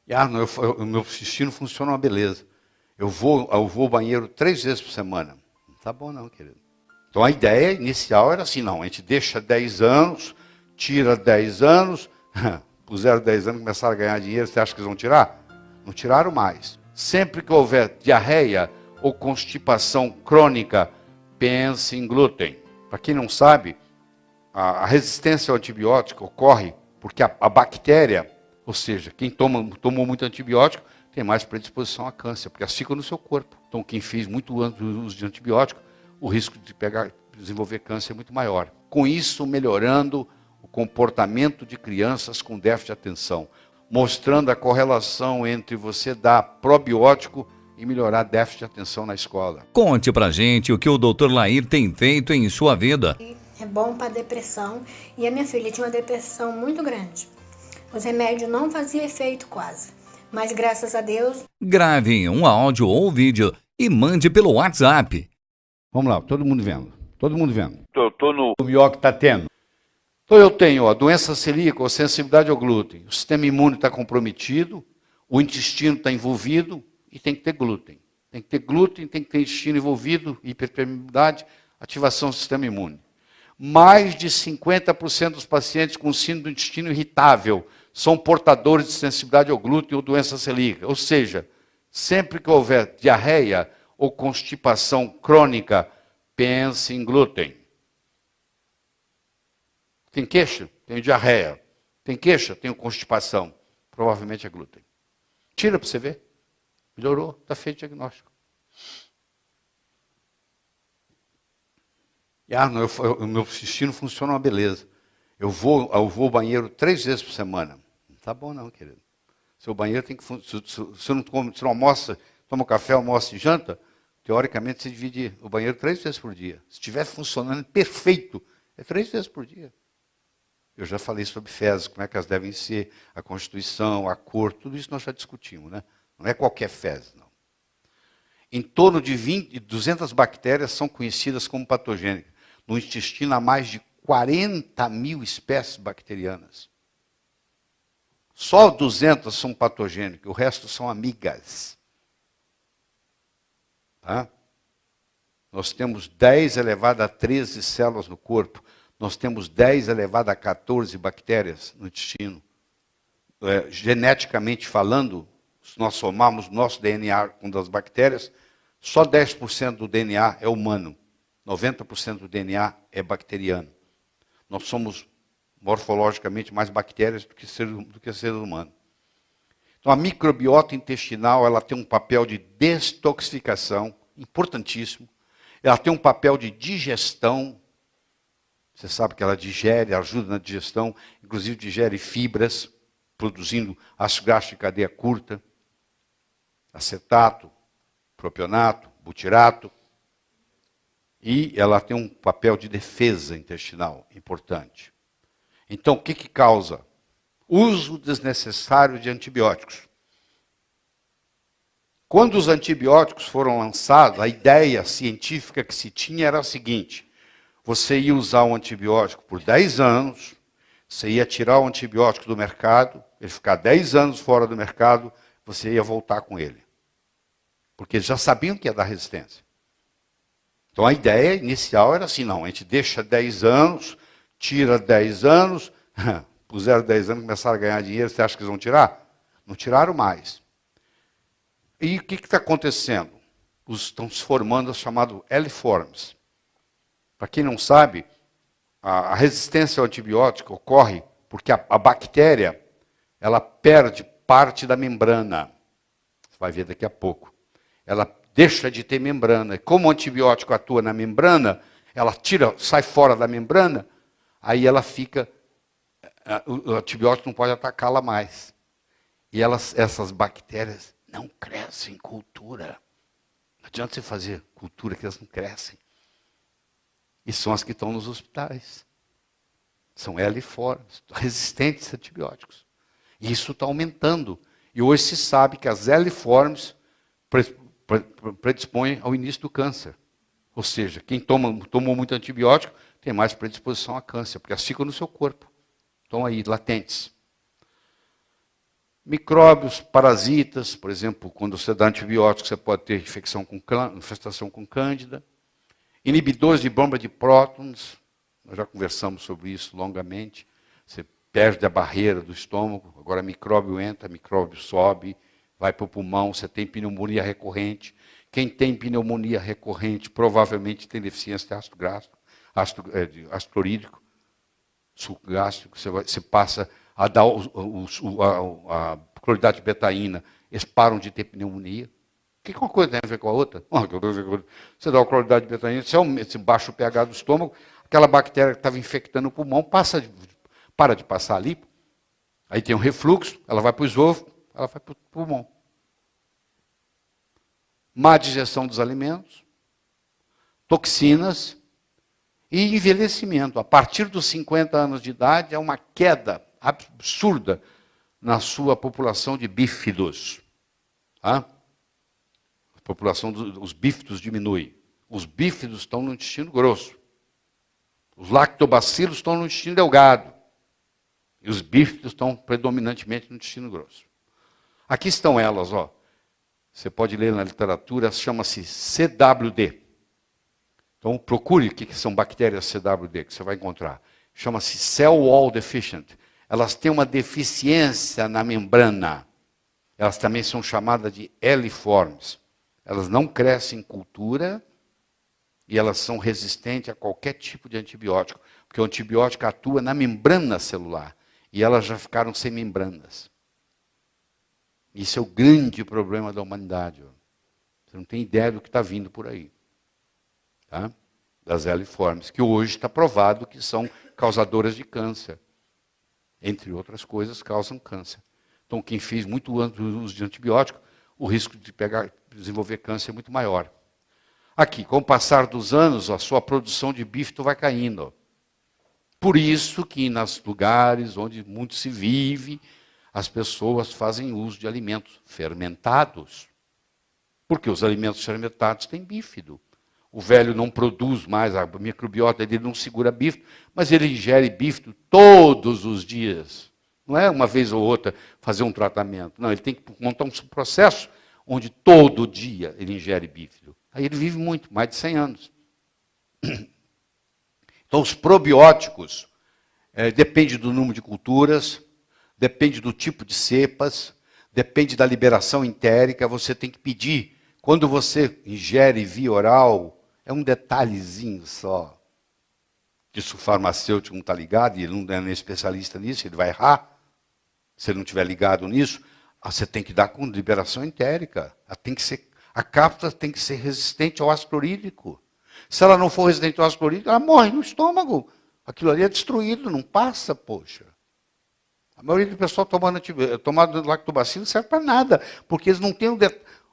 E, não, o meu intestino funciona uma beleza. Eu vou ao banheiro 3 vezes por semana. Não tá bom não, querido. Então a ideia inicial era assim, não, a gente deixa 10 anos, tira 10 anos, puseram 10 anos, começaram a ganhar dinheiro, você acha que eles vão tirar? Não tiraram mais. Sempre que houver diarreia ou constipação crônica, pense em glúten. Para quem não sabe, a resistência ao antibiótico ocorre porque a bactéria, ou seja, quem tomou muito antibiótico, tem mais predisposição a câncer, porque elas ficam no seu corpo. Então, quem fez muito uso de antibiótico, o risco de desenvolver câncer é muito maior. Com isso, melhorando o comportamento de crianças com déficit de atenção, mostrando a correlação entre você dar probiótico e melhorar déficit de atenção na escola. Conte pra gente o que o Dr. Lair tem feito em sua vida. É bom para depressão, e a minha filha tinha uma depressão muito grande. Os remédios não faziam efeito quase, mas graças a Deus... Grave um áudio ou vídeo e mande pelo WhatsApp. Vamos lá, todo mundo vendo. Todo mundo vendo. Tô no... O melhor que está tendo. Então eu tenho a doença celíaca ou sensibilidade ao glúten. O sistema imune está comprometido, o intestino está envolvido e tem que ter glúten. Tem que ter glúten, tem que ter intestino envolvido, hiperpermeabilidade, ativação do sistema imune. Mais de 50% dos pacientes com síndrome do intestino irritável são portadores de sensibilidade ao glúten ou doença celíaca. Ou seja, sempre que houver diarreia ou constipação crônica, pense em glúten. Tem queixa? Tenho diarreia. Tem queixa? Tenho constipação. Provavelmente é glúten. Tira para você ver. Melhorou, está feito o diagnóstico. E, não, o meu intestino funciona uma beleza. Eu vou ao banheiro 3 vezes por semana. Não tá bom não, querido. Seu banheiro tem que funcionar. Se você não almoça, toma café, almoça e janta, teoricamente você divide o banheiro 3 vezes por dia. Se estiver funcionando perfeito, é 3 vezes por dia. Eu já falei sobre fezes, como é que elas devem ser, a constituição, a cor, tudo isso nós já discutimos, né? Não é qualquer fezes, não. Em torno de 200 bactérias são conhecidas como patogênicas. No intestino há mais de 40 mil espécies bacterianas. Só 200 são patogênicas, o resto são amigas. Tá? Nós temos 10 elevado a 13 células no corpo. Nós temos 10 elevado a 14 bactérias no intestino. Geneticamente falando, se nós somarmos nosso DNA com das bactérias, só 10% do DNA é humano. 90% do DNA é bacteriano. Nós somos morfologicamente mais bactérias do que seres humanos. Então a microbiota intestinal ela tem um papel de detoxificação importantíssimo. Ela tem um papel de digestão. Você sabe que ela digere, ajuda na digestão, inclusive digere fibras, produzindo ácido graxo de cadeia curta, acetato, propionato, butirato. E ela tem um papel de defesa intestinal importante. Então, o que causa? Uso desnecessário de antibióticos. Quando os antibióticos foram lançados, a ideia científica que se tinha era a seguinte: você ia usar um antibiótico por 10 anos, você ia tirar o antibiótico do mercado, ele ficar 10 anos fora do mercado, você ia voltar com ele. Porque eles já sabiam que ia dar resistência. Então a ideia inicial era assim, não, a gente deixa 10 anos, tira 10 anos, puseram 10 anos, começaram a ganhar dinheiro, você acha que eles vão tirar? Não tiraram mais. E o que está acontecendo? Estão se formando os chamados L-forms. Para quem não sabe, a resistência ao antibiótico ocorre porque a bactéria, ela perde parte da membrana. Você vai ver daqui a pouco. Ela deixa de ter membrana. E como o antibiótico atua na membrana, ela sai fora da membrana, aí ela fica... O antibiótico não pode atacá-la mais. E essas bactérias não crescem em cultura. Não adianta você fazer cultura que elas não crescem. E são as que estão nos hospitais. São L-forms, resistentes a antibióticos. E isso está aumentando. E hoje se sabe que as L-forms predispõem ao início do câncer. Ou seja, quem tomou muito antibiótico tem mais predisposição a câncer, porque elas ficam no seu corpo. Estão aí, latentes. Micróbios, parasitas, por exemplo, quando você dá antibiótico, você pode ter infestação com cândida. Inibidores de bomba de prótons, nós já conversamos sobre isso longamente. Você perde a barreira do estômago, agora micróbio entra, micróbio sobe, vai para o pulmão, você tem pneumonia recorrente. Quem tem pneumonia recorrente provavelmente tem deficiência de ácido clorídrico, suco gástrico, você passa a dar a cloridade de betaína, eles param de ter pneumonia. O que uma coisa tem a ver com a outra? Você dá a cloridade de betaína, você baixa o pH do estômago, aquela bactéria que estava infectando o pulmão para de passar ali, aí tem um refluxo, ela vai para o esôfago, ela vai para o pulmão. Má digestão dos alimentos, toxinas e envelhecimento. A partir dos 50 anos de idade, é uma queda absurda na sua população de bífidos. Tá? A população dos bífidos diminui. Os bífidos estão no intestino grosso. Os lactobacilos estão no intestino delgado. E os bífidos estão predominantemente no intestino grosso. Aqui estão elas, ó. Você pode ler na literatura, chama-se CWD. Então procure o que são bactérias CWD, que você vai encontrar. Chama-se Cell Wall Deficient. Elas têm uma deficiência na membrana. Elas também são chamadas de heliformes. Elas não crescem em cultura e elas são resistentes a qualquer tipo de antibiótico, porque o antibiótico atua na membrana celular e elas já ficaram sem membranas. Isso é o grande problema da humanidade. Você não tem ideia do que está vindo por aí. Tá? Das heliformes, que hoje está provado que são causadoras de câncer. Entre outras coisas, causam câncer. Então, quem fez muito uso de antibiótico, o risco de desenvolver câncer é muito maior. Aqui, com o passar dos anos, a sua produção de bífido vai caindo. Por isso que nos lugares onde muito se vive, as pessoas fazem uso de alimentos fermentados. Porque os alimentos fermentados têm bífido. O velho não produz mais, a microbiota dele não segura bífido, mas ele ingere bífido todos os dias. Não é uma vez ou outra fazer um tratamento. Não, ele tem que montar um processo onde todo dia ele ingere bífido. Aí ele vive muito, mais de 100 anos. Então os probióticos, depende do número de culturas, depende do tipo de cepas, depende da liberação entérica, você tem que pedir. Quando você ingere via oral, é um detalhezinho só. Que se o farmacêutico não está ligado, e ele não é nem especialista nisso, ele vai errar. Se ele não estiver ligado nisso, você tem que dar com liberação entérica. A cápsula tem que ser resistente ao ácido clorídrico. Se ela não for resistente ao ácido clorídrico, ela morre no estômago. Aquilo ali é destruído, não passa, poxa. A maioria do pessoal tomando lactobacilo não serve para nada, porque eles não têm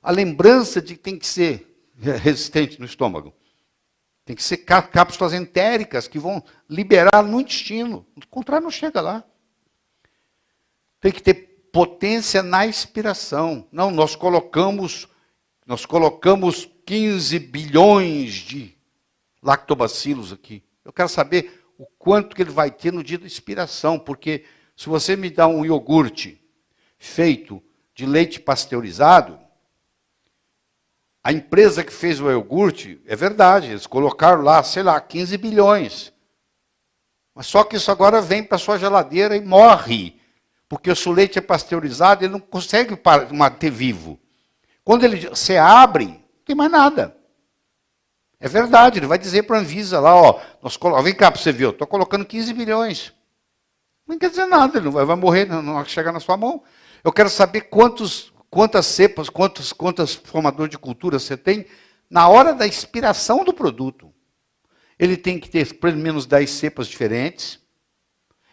a lembrança de que tem que ser resistente no estômago. Tem que ser cápsulas entéricas que vão liberar no intestino. Do contrário, não chega lá. Tem que ter potência na expiração. Não, nós colocamos 15 bilhões de lactobacilos aqui. Eu quero saber o quanto que ele vai ter no dia da expiração, porque se você me dá um iogurte feito de leite pasteurizado, a empresa que fez o iogurte, é verdade, eles colocaram lá, 15 bilhões. Mas só que isso agora vem para a sua geladeira e morre. Porque se o leite é pasteurizado, ele não consegue manter vivo. Quando você abre, não tem mais nada. É verdade, ele vai dizer para a Anvisa lá, ó, vem cá para você ver, eu estou colocando 15 bilhões. Não quer dizer nada, ele não vai morrer, não vai chegar na sua mão. Eu quero saber quantas cepas, quantos formadores de cultura você tem na hora da expiração do produto. Ele tem que ter pelo menos 10 cepas diferentes.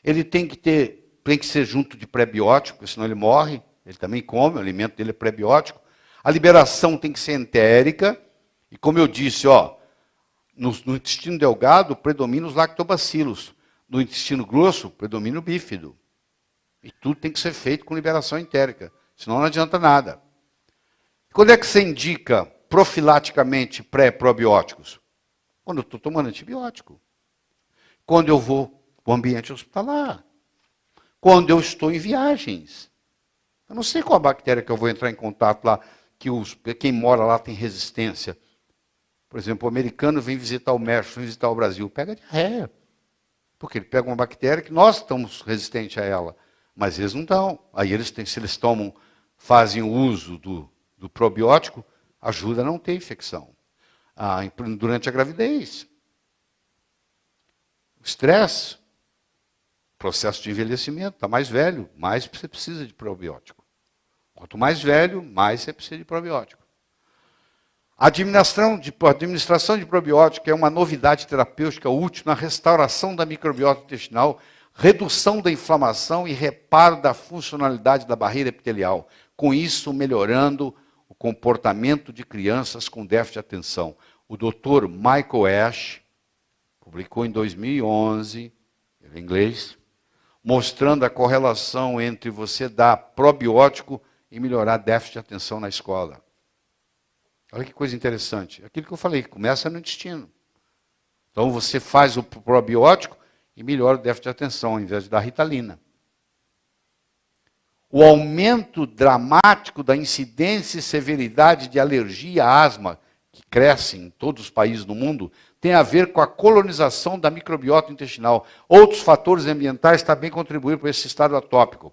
Ele tem que ser junto de prebiótico, senão ele morre. Ele também come, o alimento dele é prebiótico. A liberação tem que ser entérica. E como eu disse, ó, no intestino delgado predomina os lactobacilos. No intestino grosso predomina o bífido. E tudo tem que ser feito com liberação entérica. Senão não adianta nada. Quando é que você indica profilaticamente pré-probióticos? Quando eu estou tomando antibiótico. Quando eu vou para o ambiente hospitalar. Quando eu estou em viagens. Eu não sei qual a bactéria que eu vou entrar em contato lá, que quem mora lá tem resistência. Por exemplo, o americano vem visitar o México, vem visitar o Brasil, pega diarreia. Porque ele pega uma bactéria que nós estamos resistentes a ela, mas eles não estão. Aí se eles fazem o uso do probiótico, ajuda a não ter infecção. Durante a gravidez. O estresse, processo de envelhecimento, está mais velho, mais você precisa de probiótico. Quanto mais velho, mais você precisa de probiótico. A administração de probiótico é uma novidade terapêutica útil na restauração da microbiota intestinal, redução da inflamação e reparo da funcionalidade da barreira epitelial, com isso melhorando o comportamento de crianças com déficit de atenção. O Dr. Michael Ash publicou em 2011, em inglês, mostrando a correlação entre você dar probiótico e melhorar déficit de atenção na escola. Olha que coisa interessante. Aquilo que eu falei, começa no intestino. Então você faz o probiótico e melhora o déficit de atenção, ao invés de dar Ritalina. O aumento dramático da incidência e severidade de alergia e asma, que cresce em todos os países do mundo, tem a ver com a colonização da microbiota intestinal. Outros fatores ambientais também contribuíram para esse estado atópico.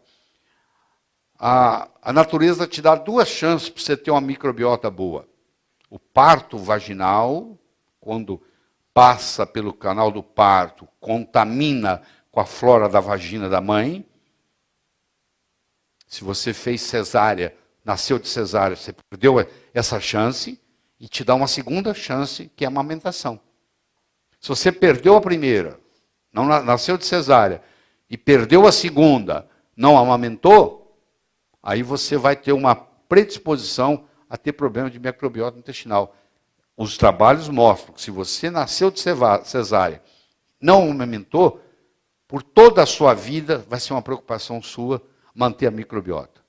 A natureza te dá duas chances para você ter uma microbiota boa. O parto vaginal, quando passa pelo canal do parto, contamina com a flora da vagina da mãe. Se você fez cesárea, nasceu de cesárea, você perdeu essa chance e te dá uma segunda chance, que é a amamentação. Se você perdeu a primeira, não nasceu de cesárea, e perdeu a segunda, não amamentou, aí você vai ter uma predisposição a ter problema de microbiota intestinal. Os trabalhos mostram que se você nasceu de cesárea, não amamentou, por toda a sua vida vai ser uma preocupação sua manter a microbiota.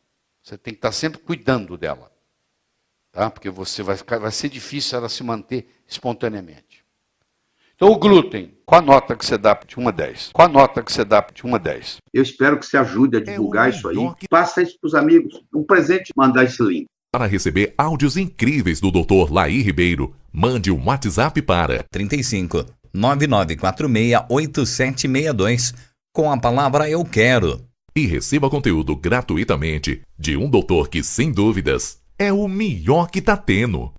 Você tem que estar sempre cuidando dela. Tá? Porque vai ser difícil ela se manter espontaneamente. Então o glúten, qual a nota que você dá de 1 a 10? Qual a nota que você dá de 1 a 10? Eu espero que você ajude a divulgar isso aí. Passa isso para os amigos. Um presente, mandar esse link. Para receber áudios incríveis do Dr. Laí Ribeiro, mande um WhatsApp para 35 9946 8762 com a palavra Eu Quero. e receba conteúdo gratuitamente de um doutor que, sem dúvidas, é o melhor que tá tendo.